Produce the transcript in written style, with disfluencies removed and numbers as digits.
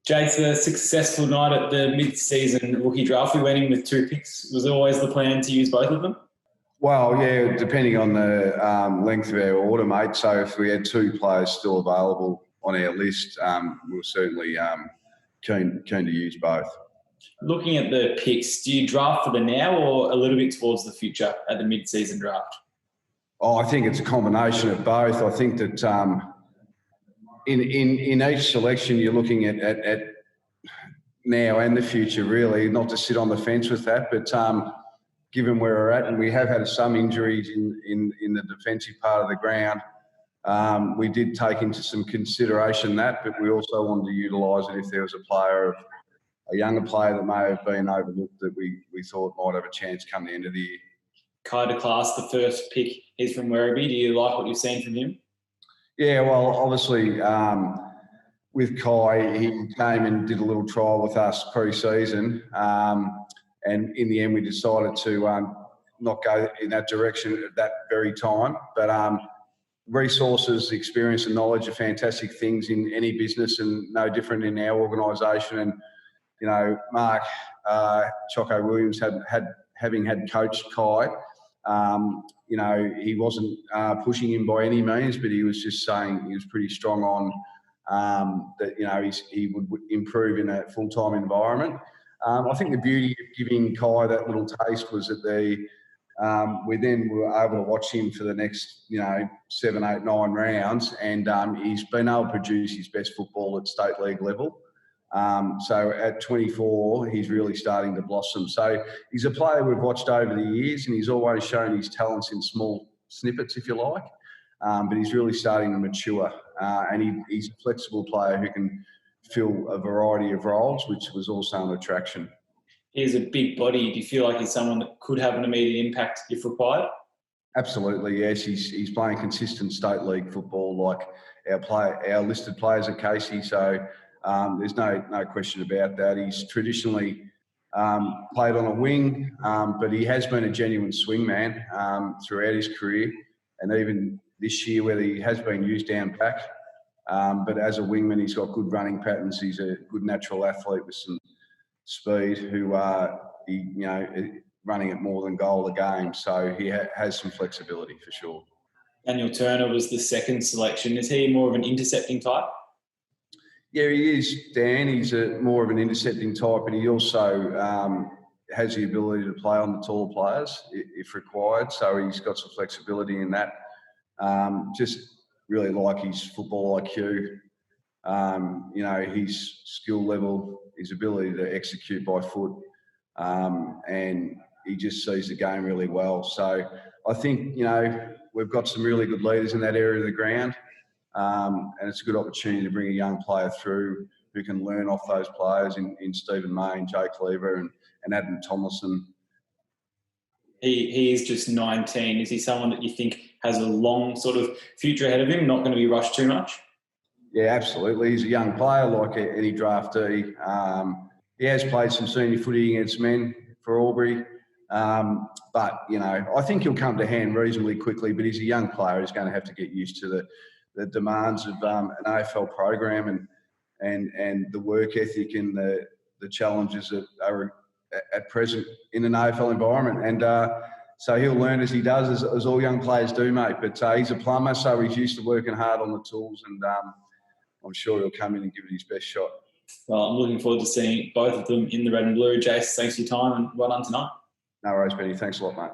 Jake's a successful night at the mid-season rookie draft. We went in with 2 picks. Was it always the plan to use both of them? Well, yeah, depending on the length of our order, mate. So if we had 2 players still available on our list, we're certainly keen to use both. Looking at the picks, do you draft for the now or a little bit towards the future at the mid-season draft? Oh, I think it's a combination of both. I think that in each selection, you're looking at now and the future, really, not to sit on the fence with that, but given where we're at, and we have had some injuries in the defensive part of the ground, we did take into some consideration that, but we also wanted to utilise it if there was a younger player that may have been overlooked that we thought might have a chance come the end of the year. Kai de Klaas, the first pick, he's from Werribee. Do you like what you've seen from him? Yeah, well, obviously, with Kai, he came and did a little trial with us pre-season, and in the end, we decided to not go in that direction at that very time. But resources, experience, and knowledge are fantastic things in any business, and no different in our organisation. And you know, Mark Choco Williams having had coached Kai. You know, he wasn't pushing him by any means, but he was just saying he was pretty strong on that, you know, he would improve in a full-time environment. I think the beauty of giving Kai that little taste was that we then were able to watch him for the next, 7, 8, 9 rounds, and he's been able to produce his best football at state league level. So at 24, he's really starting to blossom. So he's a player we've watched over the years, and he's always shown his talents in small snippets, if you like. But he's really starting to mature, and he's a flexible player who can fill a variety of roles, which was also an attraction. He's a big body. Do you feel like he's someone that could have an immediate impact if required? Absolutely, yes. He's playing consistent state league football like our listed players at Casey. So there's no question about that. He's traditionally played on a wing, but he has been a genuine swingman throughout his career, and even this year where he has been used down back. But as a wingman, he's got good running patterns. He's a good natural athlete with some speed who running at more than goal a game. So he has some flexibility for sure. Daniel Turner was the second selection. Is he more of an intercepting type? Yeah, he is, Dan. He's more of an intercepting type, and he also has the ability to play on the taller players if required. So he's got some flexibility in that. Just really like his football IQ, his skill level, his ability to execute by foot, and he just sees the game really well. So I think, we've got some really good leaders in that area of the ground. And it's a good opportunity to bring a young player through who can learn off those players in Stephen May and Jake Lever and Adam Tomlinson. He is just 19. Is he someone that you think has a long sort of future ahead of him, not going to be rushed too much? Yeah, absolutely. He's a young player like any draftee. He has played some senior footy against men for Albury. But, I think he'll come to hand reasonably quickly, but he's a young player. He's going to have to get used to the demands of an AFL program and the work ethic and the challenges that are at present in an AFL environment. And so he'll learn as he does, as all young players do, mate. But he's a plumber, so he's used to working hard on the tools, and I'm sure he'll come in and give it his best shot. Well, I'm looking forward to seeing both of them in the red and blue. Jace, thanks for your time and well done tonight. No worries, Benny. Thanks a lot, mate.